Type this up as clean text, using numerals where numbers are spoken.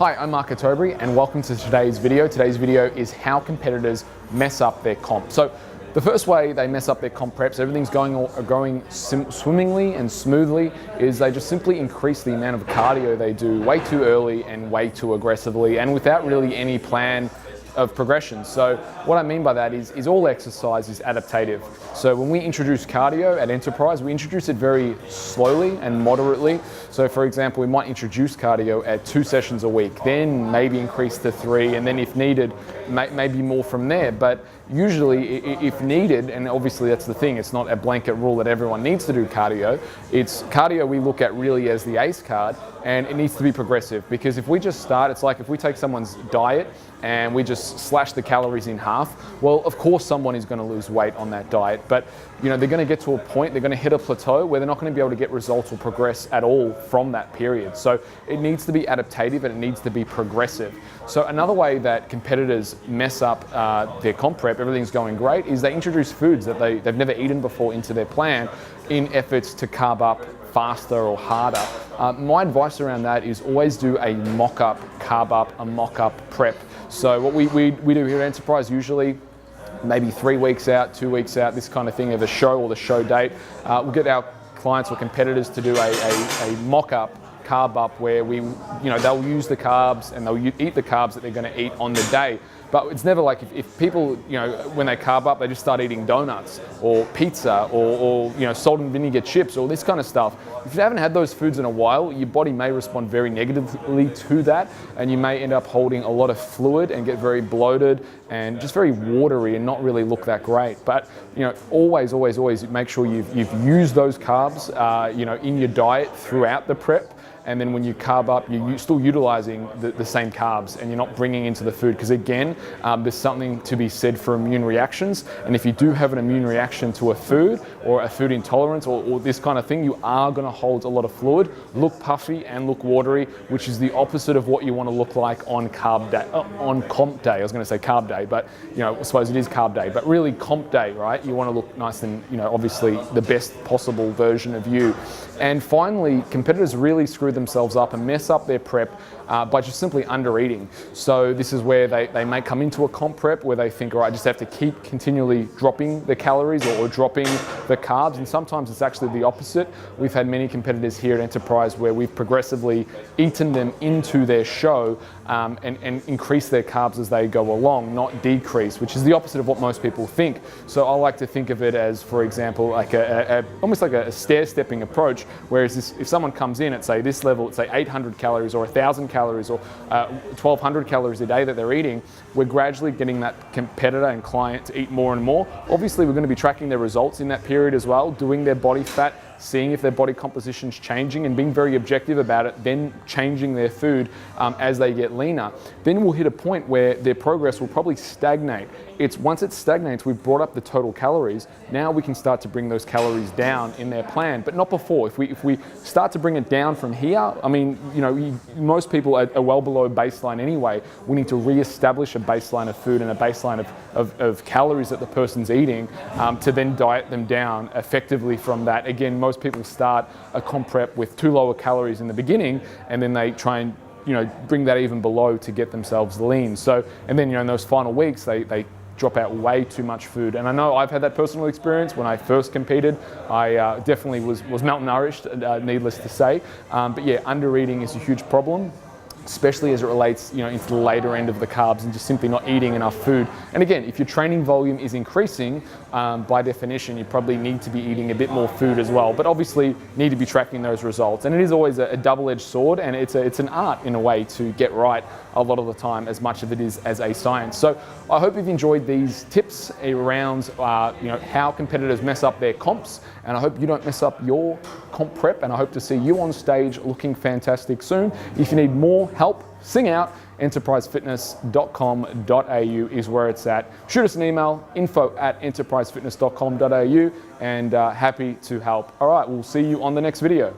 Hi, I'm Mark Ottobre and welcome to today's video. Today's video is how competitors mess up their comp. So the first way they mess up their comp preps, everything's going swimmingly and smoothly, is they just simply increase the amount of cardio they do way too early and way too aggressively and without really any plan of progression. So what I mean by that is all exercise is adaptative. So when we introduce cardio at Enterprise, we introduce it very slowly and moderately. So for example, we might introduce cardio at 2 sessions a week, then maybe increase to 3, and then if needed, maybe more from there. But usually if needed, and obviously that's the thing, it's not a blanket rule that everyone needs to do cardio. It's cardio we look at really as the ACE card, and it needs to be progressive, because if we just start, it's like if we take someone's diet and we just slash the calories in half, well, of course someone is going to lose weight on that diet, but they're going to get to a point, they're going to hit a plateau where they're not going to be able to get results or progress at all from that period. So it needs to be adaptative and it needs to be progressive. So another way that competitors mess up their comp prep, everything's going great, is they introduce foods that they've never eaten before into their plan in efforts to carb up faster or harder. My advice around that is always do a mock-up carb up, a mock-up prep. So what we do here at Enterprise, usually maybe 3 weeks out, 2 weeks out, this kind of thing of a show or the show date, we'll get our clients or competitors to do a mock-up carb up where they'll use the carbs and they'll eat the carbs that they're going to eat on the day. But it's never like if people, when they carb up, they just start eating donuts or pizza or salt and vinegar chips or this kind of stuff. If you haven't had those foods in a while, your body may respond very negatively to that, and you may end up holding a lot of fluid and get very bloated and just very watery and not really look that great. But always make sure you've used those carbs, in your diet throughout the prep. And then when you carb up, you're still utilizing the same carbs and you're not bringing into the food. Because again, there's something to be said for immune reactions. And if you do have an immune reaction to a food or a food intolerance or this kind of thing, you are going to hold a lot of fluid, look puffy and look watery, which is the opposite of what you want to look like on comp day. I was going to say carb day, but I suppose it is carb day. But really comp day, right? You want to look nice and obviously the best possible version of you. And finally, competitors really screw themselves up and mess up their prep by just simply under eating. So this is where they may come into a comp prep where they think, all right, I just have to keep continually dropping the calories or dropping the carbs, and sometimes it's actually the opposite. We've had many competitors here at Enterprise where we've progressively eaten them into their show and increase their carbs as they go along, not decrease, which is the opposite of what most people think. So I like to think of it as, for example, like almost like a stair-stepping approach, whereas if someone comes in at say this level, at say 800 calories or 1,000 calories or 1,200 calories a day that they're eating, we're gradually getting that competitor and client to eat more and more. Obviously, we're going to be tracking their results in that period as well, doing their body fat, seeing if their body composition's changing and being very objective about it, then changing their food as they get leaner. Then we'll hit a point where their progress will probably stagnate. Once it stagnates, we've brought up the total calories. Now we can start to bring those calories down in their plan, but not before. If we start to bring it down from here, I mean, most people are well below baseline anyway. We need to re-establish a baseline of food and a baseline of calories that the person's eating to then diet them down effectively from that. Again, most people start a comp prep with too low calories in the beginning, and then they try and bring that even below to get themselves lean. So, and then in those final weeks, they drop out way too much food. And I know I've had that personal experience. When I first competed, I definitely was malnourished, needless to say. But yeah, under eating is a huge problem, especially as it relates into the later end of the carbs and just simply not eating enough food. And again, if your training volume is increasing, by definition, you probably need to be eating a bit more food as well, but obviously need to be tracking those results. And it is always a double-edged sword, and it's an art in a way to get right a lot of the time, as much of it is as a science. So I hope you've enjoyed these tips around how competitors mess up their comps, and I hope you don't mess up your comp prep, and I hope to see you on stage looking fantastic soon. If you need more help, sing out, enterprisefitness.com.au is where it's at. Shoot us an email, info@enterprisefitness.com.au, and happy to help. All right, we'll see you on the next video.